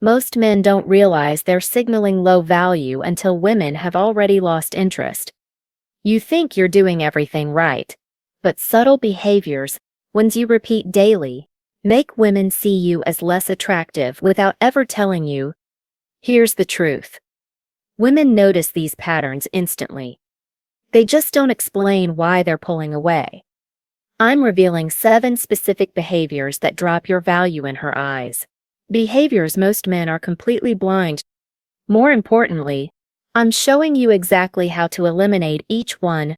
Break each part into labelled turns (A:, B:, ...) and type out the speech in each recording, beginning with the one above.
A: Most men don't realize they're signaling low value until women have already lost interest. You think you're doing everything right, but subtle behaviors, ones you repeat daily, make women see you as less attractive without ever telling you. Here's the truth. Women notice these patterns instantly. They just don't explain why they're pulling away. I'm revealing 7 specific behaviors that drop your value in her eyes. Behaviors most men are completely blind. More importantly, I'm showing you exactly how to eliminate each one.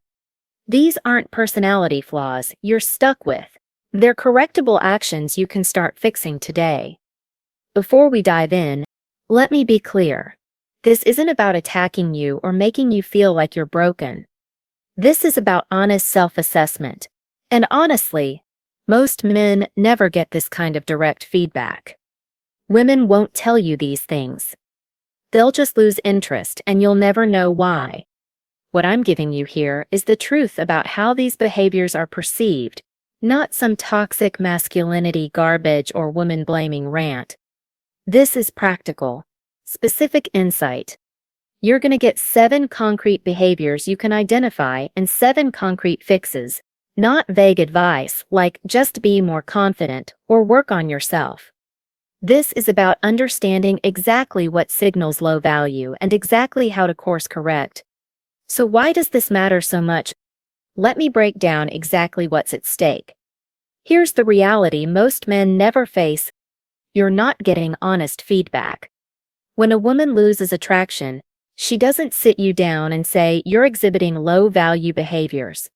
A: These aren't personality flaws you're stuck with. They're correctable actions you can start fixing today. Before we dive in, let me be clear. This isn't about attacking you or making you feel like you're broken. This is about honest self-assessment. And honestly, most men never get this kind of direct feedback. Women won't tell you these things. They'll just lose interest and you'll never know why. What I'm giving you here is the truth about how these behaviors are perceived, not some toxic masculinity garbage or woman-blaming rant. This is practical, specific insight. You're going to get 7 concrete behaviors you can identify and 7 concrete fixes, not vague advice like just be more confident or work on yourself. This is about understanding exactly what signals low value and exactly how to course correct. So why does this matter so much? Let me break down exactly what's at stake. Here's the reality most men never face. You're not getting honest feedback. When a woman loses attraction, she doesn't sit you down and say you're exhibiting low-value behaviors.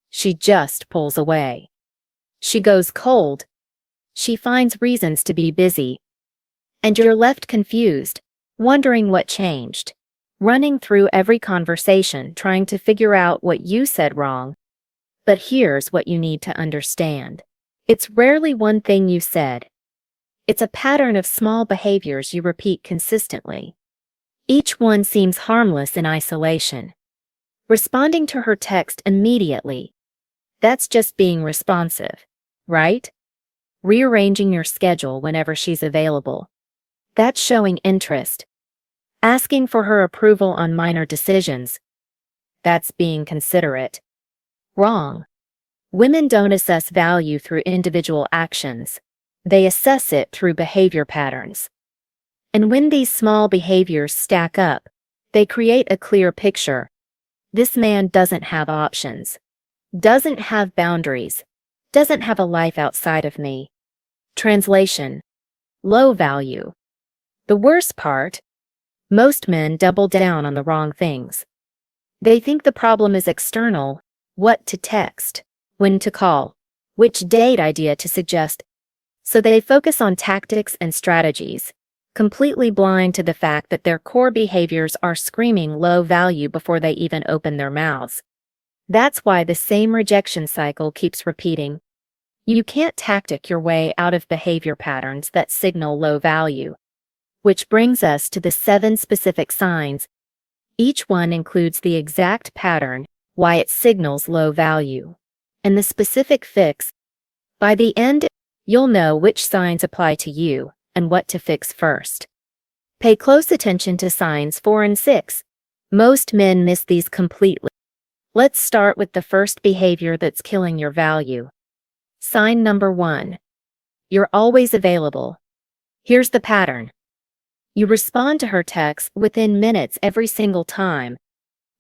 A: She just pulls away. She goes cold. She finds reasons to be busy. And you're left confused, wondering what changed, running through every conversation trying to figure out what you said wrong. But here's what you need to understand. It's rarely one thing you said. It's a pattern of small behaviors you repeat consistently. Each one seems harmless in isolation. Responding to her text immediately. That's just being responsive, right? Rearranging your schedule whenever she's available. That's showing interest. Asking for her approval on minor decisions. That's being considerate. Wrong. Women don't assess value through individual actions. They assess it through behavior patterns. And when these small behaviors stack up, they create a clear picture. This man doesn't have options. Doesn't have boundaries. Doesn't have a life outside of me. Translation: low value. The worst part? Most men double down on the wrong things. They think the problem is external: what to text, when to call, which date idea to suggest. So they focus on tactics and strategies, completely blind to the fact that their core behaviors are screaming low value before they even open their mouths. That's why the same rejection cycle keeps repeating. You can't tactic your way out of behavior patterns that signal low value. Which brings us to the 7 specific signs. Each one includes the exact pattern, why it signals low value, and the specific fix. By the end, you'll know which signs apply to you and what to fix first. Pay close attention to signs 4 and 6. Most men miss these completely. Let's start with the first behavior that's killing your value. Sign number 1. You're always available. Here's the pattern. You respond to her texts within minutes every single time.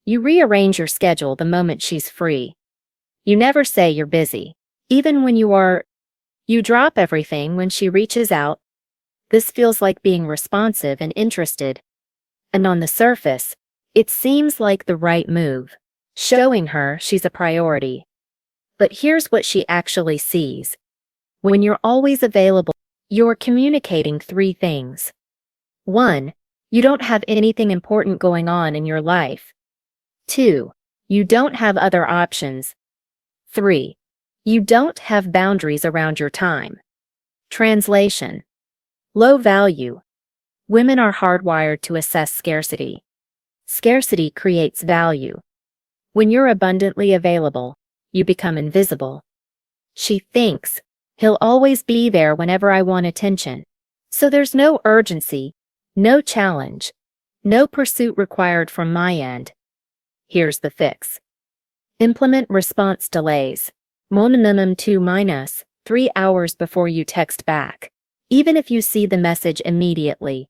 A: You rearrange your schedule the moment she's free. You never say you're busy, even when you are. You drop everything when she reaches out. This feels like being responsive and interested. And on the surface, it seems like the right move, showing her she's a priority. But here's what she actually sees. When you're always available, you're communicating 3 things. 1. You don't have anything important going on in your life. 2. You don't have other options. 3. You don't have boundaries around your time. Translation: low value. Women are hardwired to assess scarcity. Scarcity creates value. When you're abundantly available, you become invisible. She thinks, he'll always be there whenever I want attention, So there's no urgency, no challenge, no pursuit required from my end. Here's the fix. Implement response delays. Minimum 2-3 hours before you text back, even if you see the message immediately.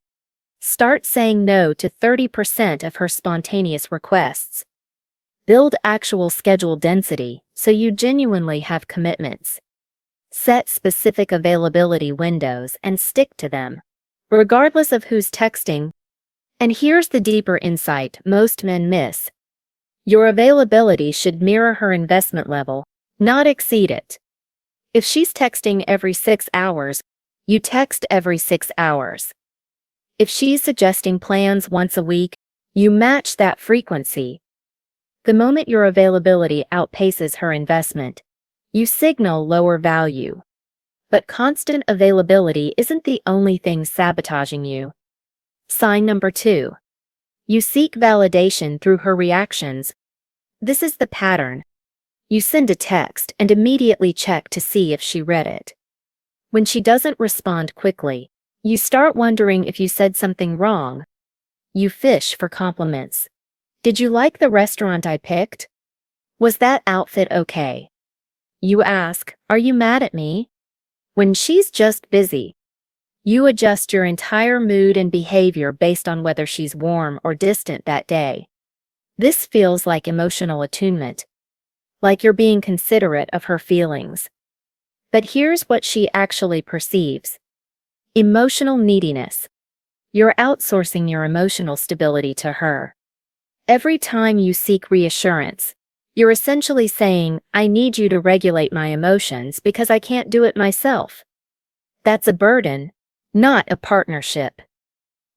A: Start saying no to 30% of her spontaneous requests. Build actual schedule density so you genuinely have commitments. Set specific availability windows and stick to them, regardless of who's texting. And here's the deeper insight most men miss. Your availability should mirror her investment level, not exceed it. If she's texting every 6 hours, you text every 6 hours. If she's suggesting plans once a week, you match that frequency. The moment your availability outpaces her investment, you signal lower value. But constant availability isn't the only thing sabotaging you. Sign number 2. You seek validation through her reactions. This is the pattern. You send a text and immediately check to see if she read it. When she doesn't respond quickly, you start wondering if you said something wrong. You fish for compliments. Did you like the restaurant I picked? Was that outfit okay? You ask, are you mad at me? When she's just busy, you adjust your entire mood and behavior based on whether she's warm or distant that day. This feels like emotional attunement, like you're being considerate of her feelings. But here's what she actually perceives. Emotional neediness. You're outsourcing your emotional stability to her. Every time you seek reassurance, you're essentially saying, I need you to regulate my emotions because I can't do it myself. That's a burden, not a partnership.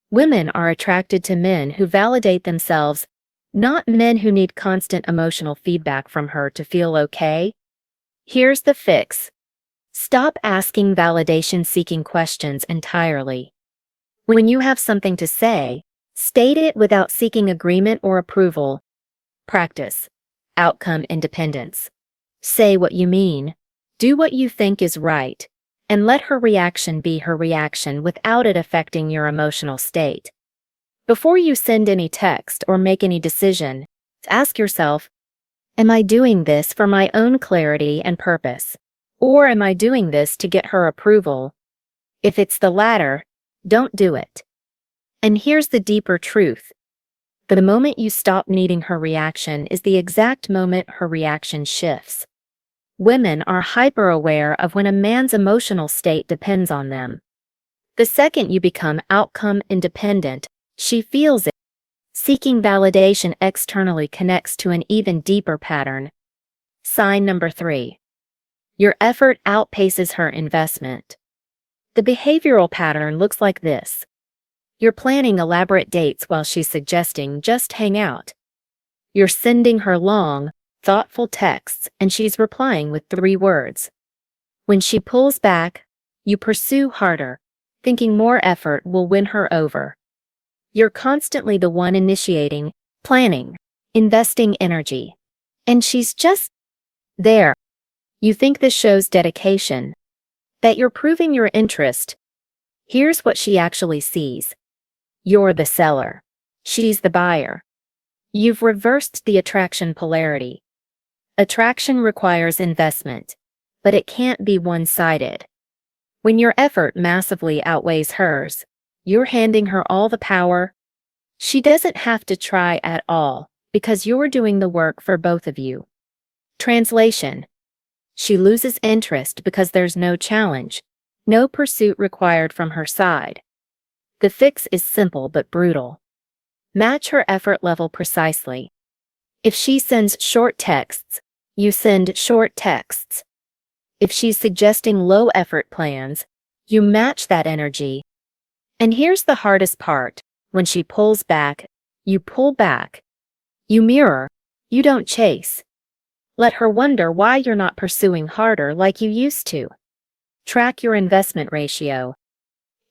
A: Women are attracted to men who validate themselves, not men who need constant emotional feedback from her to feel okay. Here's the fix. Stop asking validation-seeking questions entirely. When you have something to say, state it without seeking agreement or approval. Practice outcome independence. Say what you mean, do what you think is right, and let her reaction be her reaction without it affecting your emotional state. Before you send any text or make any decision, ask yourself, am I doing this for my own clarity and purpose? Or am I doing this to get her approval? If it's the latter, don't do it. And here's the deeper truth. The moment you stop needing her reaction is the exact moment her reaction shifts. Women are hyper-aware of when a man's emotional state depends on them. The second you become outcome independent, she feels it. Seeking validation externally connects to an even deeper pattern. Sign number 3. Your effort outpaces her investment. The behavioral pattern looks like this. You're planning elaborate dates while she's suggesting just hang out. You're sending her long, thoughtful texts and she's replying with 3 words. When she pulls back, you pursue harder, thinking more effort will win her over. You're constantly the one initiating, planning, investing energy. And she's just there. You think this shows dedication, that you're proving your interest. Here's what she actually sees. You're the seller. She's the buyer. You've reversed the attraction polarity. Attraction requires investment, but it can't be one-sided. When your effort massively outweighs hers, you're handing her all the power. She doesn't have to try at all because you're doing the work for both of you. Translation. She loses interest because there's no challenge, no pursuit required from her side. The fix is simple but brutal. Match her effort level precisely. If she sends short texts, you send short texts. If she's suggesting low-effort plans, you match that energy. And here's the hardest part. When she pulls back, you pull back. You mirror. You don't chase. Let her wonder why you're not pursuing harder like you used to. Track your investment ratio.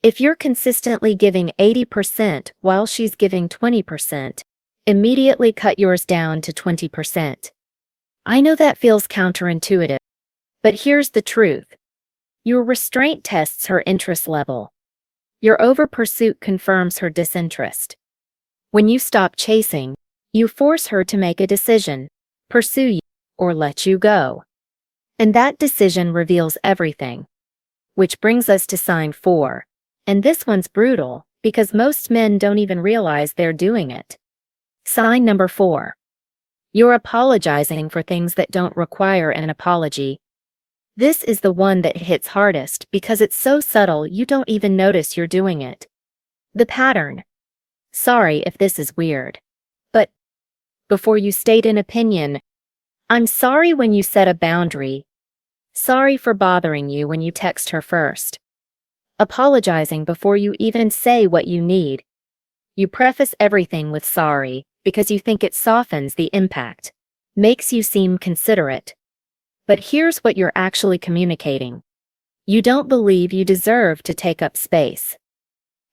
A: If you're consistently giving 80% while she's giving 20%, immediately cut yours down to 20%. I know that feels counterintuitive, but here's the truth. Your restraint tests her interest level. Your over-pursuit confirms her disinterest. When you stop chasing, you force her to make a decision, pursue you, or let you go. And that decision reveals everything. Which brings us to sign 4. And this one's brutal, because most men don't even realize they're doing it. Sign number 4. You're apologizing for things that don't require an apology. This is the one that hits hardest because it's so subtle you don't even notice you're doing it. The pattern. Sorry if this is weird. But before you state an opinion, I'm sorry when you set a boundary. Sorry for bothering you when you text her first. Apologizing before you even say what you need. You preface everything with sorry because you think it softens the impact, makes you seem considerate. But here's what you're actually communicating. You don't believe you deserve to take up space.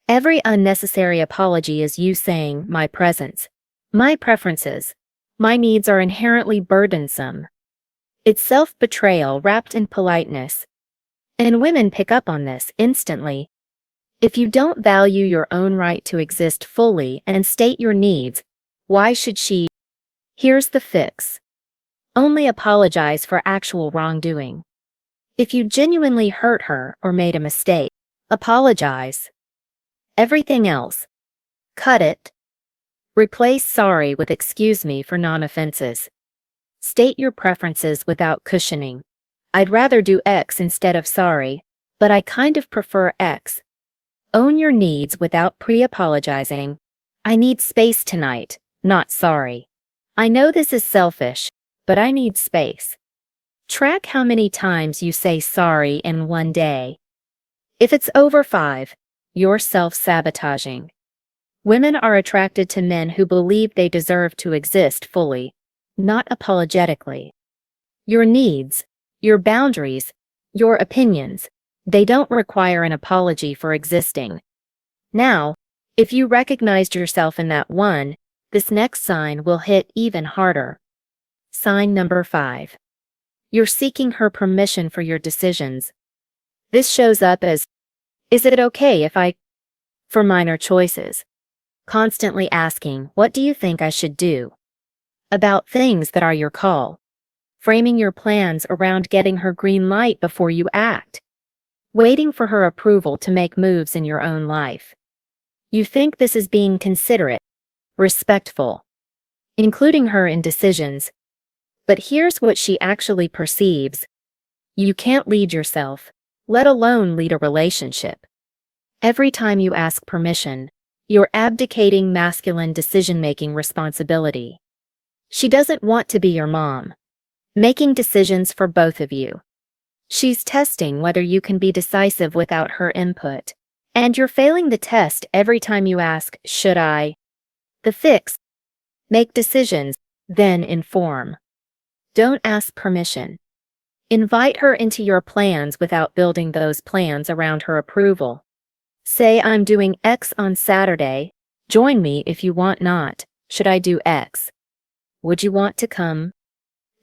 A: Every unnecessary apology is you saying, my presence, my preferences, my needs are inherently burdensome. It's self-betrayal wrapped in politeness. And women pick up on this instantly. If you don't value your own right to exist fully and state your needs, why should she? Here's the fix. Only apologize for actual wrongdoing. If you genuinely hurt her or made a mistake, apologize. Everything else, cut it. Replace sorry with excuse me for non-offenses. State your preferences without cushioning. I'd rather do X instead of sorry, but I kind of prefer X. Own your needs without pre-apologizing. I need space tonight, not sorry. I know this is selfish, but I need space. Track how many times you say sorry in one day. If it's over 5, you're self-sabotaging. Women are attracted to men who believe they deserve to exist fully, not apologetically. Your needs, your boundaries, your opinions, they don't require an apology for existing. Now, if you recognized yourself in that one, this next sign will hit even harder. Sign number 5. You're seeking her permission for your decisions. This shows up as, is it okay if I, for minor choices? Constantly asking, what do you think I should do? About things that are your call. Framing your plans around getting her green light before you act. Waiting for her approval to make moves in your own life. You think this is being considerate, respectful, including her in decisions. But here's what she actually perceives. You can't lead yourself, let alone lead a relationship. Every time you ask permission, you're abdicating masculine decision-making responsibility. She doesn't want to be your mom, making decisions for both of you. She's testing whether you can be decisive without her input. And you're failing the test every time you ask, should I? The fix: make decisions, then inform. Don't ask permission. Invite her into your plans without building those plans around her approval. Say, I'm doing X on Saturday. Join me if you want not. Should I do X? Would you want to come?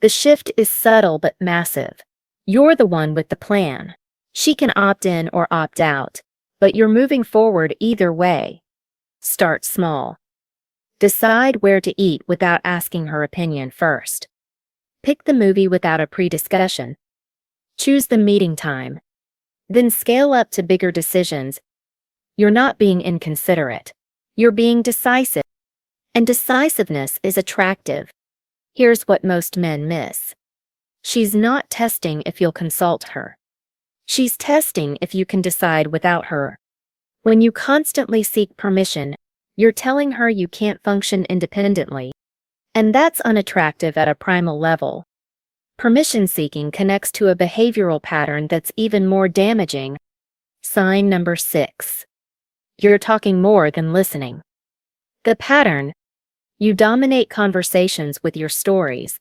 A: The shift is subtle but massive. You're the one with the plan. She can opt in or opt out, but you're moving forward either way. Start small. Decide where to eat without asking her opinion first. Pick the movie without a pre-discussion. Choose the meeting time. Then scale up to bigger decisions. You're not being inconsiderate. You're being decisive. And decisiveness is attractive. Here's what most men miss. She's not testing if you'll consult her. She's testing if you can decide without her. When you constantly seek permission, you're telling her you can't function independently. And that's unattractive at a primal level. Permission seeking connects to a behavioral pattern that's even more damaging. Sign number 6. You're talking more than listening. The pattern: you dominate conversations with your stories.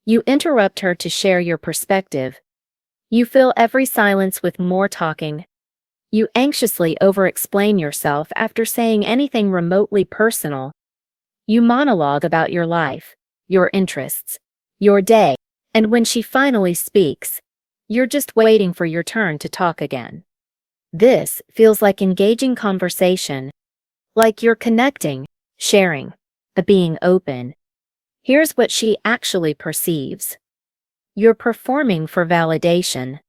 A: You interrupt her to share your perspective. You fill every silence with more talking. You anxiously over-explain yourself after saying anything remotely personal. You monologue about your life, your interests, your day, and when she finally speaks, you're just waiting for your turn to talk again. This feels like engaging conversation, like you're connecting, sharing, being open. Here's what she actually perceives. You're performing for validation.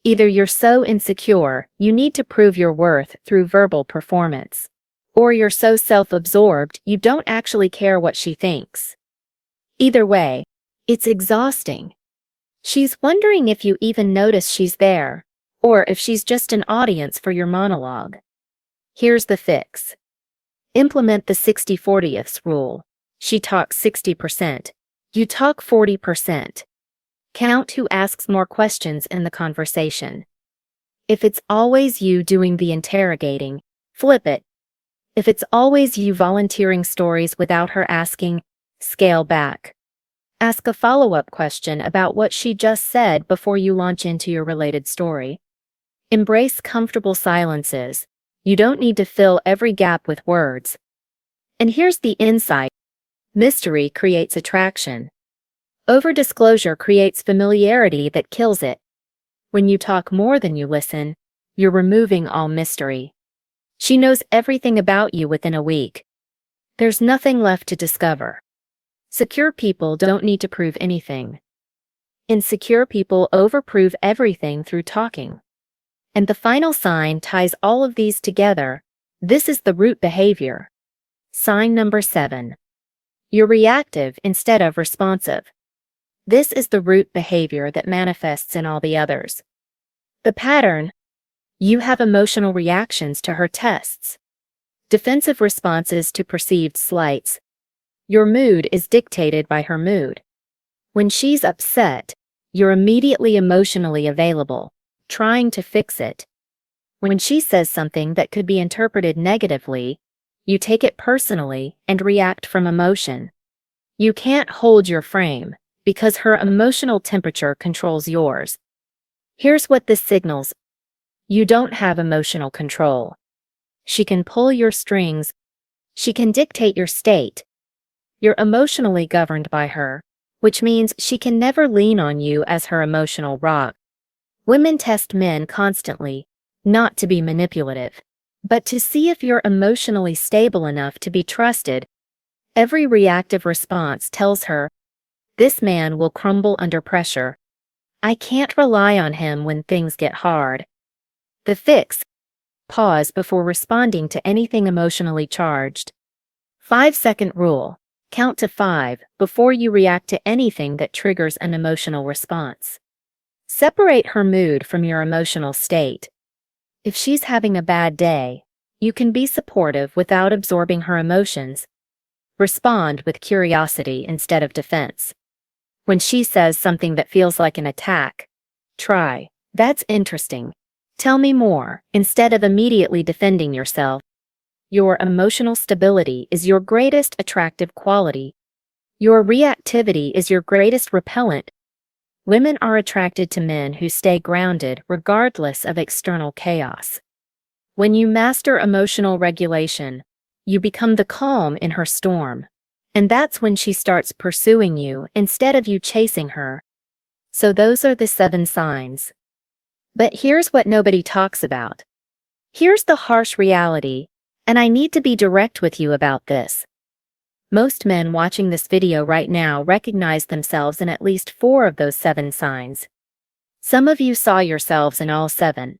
A: Either you're so insecure you need to prove your worth through verbal performance, or you're so self-absorbed you don't actually care what she thinks. Either way, it's exhausting. She's wondering if you even notice she's there, or if she's just an audience for your monologue. Here's the fix. Implement the 60/40ths rule. She talks 60%. You talk 40%. Count who asks more questions in the conversation. If it's always you doing the interrogating, flip it. If it's always you volunteering stories without her asking, scale back. Ask a follow-up question about what she just said before you launch into your related story. Embrace comfortable silences. You don't need to fill every gap with words. And here's the insight. Mystery creates attraction. Over-disclosure creates familiarity that kills it. When you talk more than you listen, you're removing all mystery. She knows everything about you within a week. There's nothing left to discover. Secure people don't need to prove anything. Insecure people overprove everything through talking. And the final sign ties all of these together. This is the root behavior. Sign number 7. You're reactive instead of responsive. This is the root behavior that manifests in all the others. The pattern: you have emotional reactions to her tests, defensive responses to perceived slights. Your mood is dictated by her mood. When she's upset, you're immediately emotionally available, trying to fix it. When she says something that could be interpreted negatively, you take it personally and react from emotion. You can't hold your frame, because her emotional temperature controls yours. Here's what this signals. You don't have emotional control. She can pull your strings. She can dictate your state. You're emotionally governed by her, which means she can never lean on you as her emotional rock. Women test men constantly, not to be manipulative, but to see if you're emotionally stable enough to be trusted. Every reactive response tells her, this man will crumble under pressure. I can't rely on him when things get hard. The fix: pause before responding to anything emotionally charged. 5-second rule. Count to 5 before you react to anything that triggers an emotional response. Separate her mood from your emotional state. If she's having a bad day, you can be supportive without absorbing her emotions. Respond with curiosity instead of defense. When she says something that feels like an attack, try, that's interesting. Tell me more, instead of immediately defending yourself. Your emotional stability is your greatest attractive quality. Your reactivity is your greatest repellent. Women are attracted to men who stay grounded regardless of external chaos. When you master emotional regulation, you become the calm in her storm. And that's when she starts pursuing you instead of you chasing her. So those are the 7 signs. But here's what nobody talks about. Here's the harsh reality, and I need to be direct with you about this. Most men watching this video right now recognize themselves in at least 4 of those 7 signs. Some of you saw yourselves in all 7.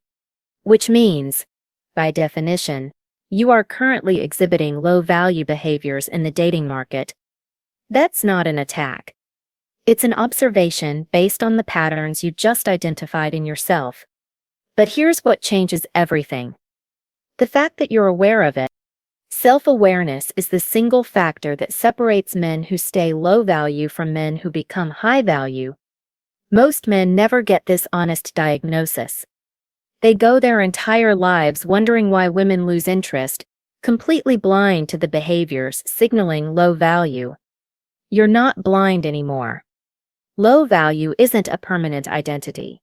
A: Which means, by definition, you are currently exhibiting low-value behaviors in the dating market. That's not an attack. It's an observation based on the patterns you just identified in yourself. But here's what changes everything. The fact that you're aware of it. Self-awareness is the single factor that separates men who stay low value from men who become high value. Most men never get this honest diagnosis. They go their entire lives wondering why women lose interest, completely blind to the behaviors signaling low value. You're not blind anymore. Low value isn't a permanent identity.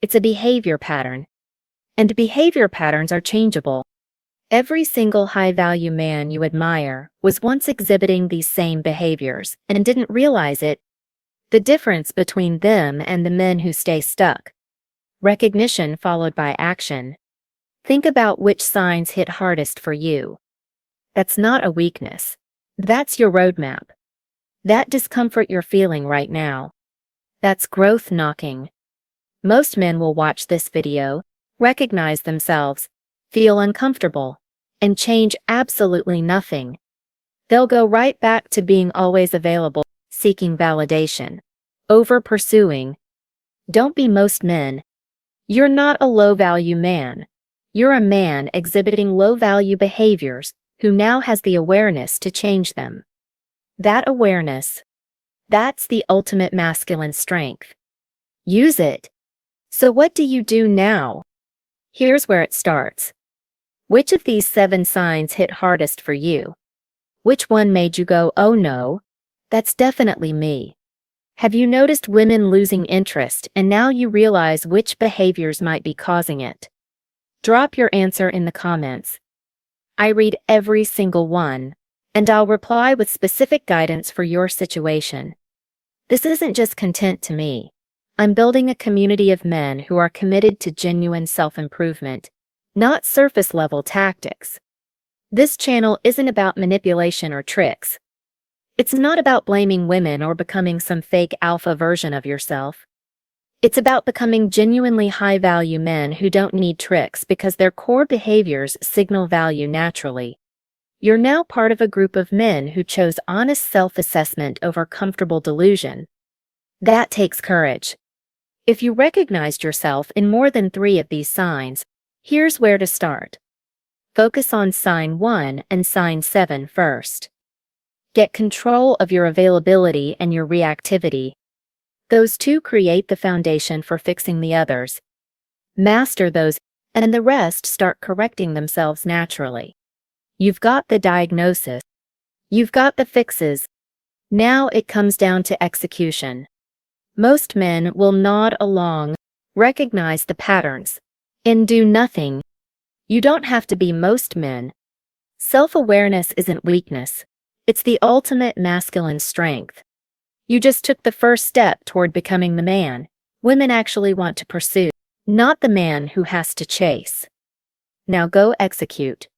A: It's a behavior pattern. And behavior patterns are changeable. Every single high-value man you admire was once exhibiting these same behaviors and didn't realize it. The difference between them and the men who stay stuck. Recognition followed by action. Think about which signs hit hardest for you. That's not a weakness. That's your roadmap. That discomfort you're feeling right now. That's growth knocking. Most men will watch this video, recognize themselves, feel uncomfortable, and change absolutely nothing. They'll go right back to being always available, seeking validation, over pursuing. Don't be most men. You're not a low-value man. You're a man exhibiting low-value behaviors who now has the awareness to change them. That awareness, that's the ultimate masculine strength. Use it. So what do you do now? Here's where it starts. Which of these 7 signs hit hardest for you? Which one made you go, oh no, that's definitely me? Have you noticed women losing interest and now you realize which behaviors might be causing it? Drop your answer in the comments. I read every single one, and I'll reply with specific guidance for your situation. This isn't just content to me. I'm building a community of men who are committed to genuine self-improvement, not surface-level tactics. This channel isn't about manipulation or tricks. It's not about blaming women or becoming some fake alpha version of yourself. It's about becoming genuinely high-value men who don't need tricks because their core behaviors signal value naturally. You're now part of a group of men who chose honest self-assessment over comfortable delusion. That takes courage. If you recognized yourself in more than 3 of these signs, here's where to start. Focus on sign 1 and sign 7 first. Get control of your availability and your reactivity. Those 2 create the foundation for fixing the others. Master those, and the rest start correcting themselves naturally. You've got the diagnosis. You've got the fixes. Now it comes down to execution. Most men will nod along, recognize the patterns, and do nothing. You don't have to be most men. Self-awareness isn't weakness. It's the ultimate masculine strength. You just took the first step toward becoming the man women actually want to pursue, not the man who has to chase. Now go execute.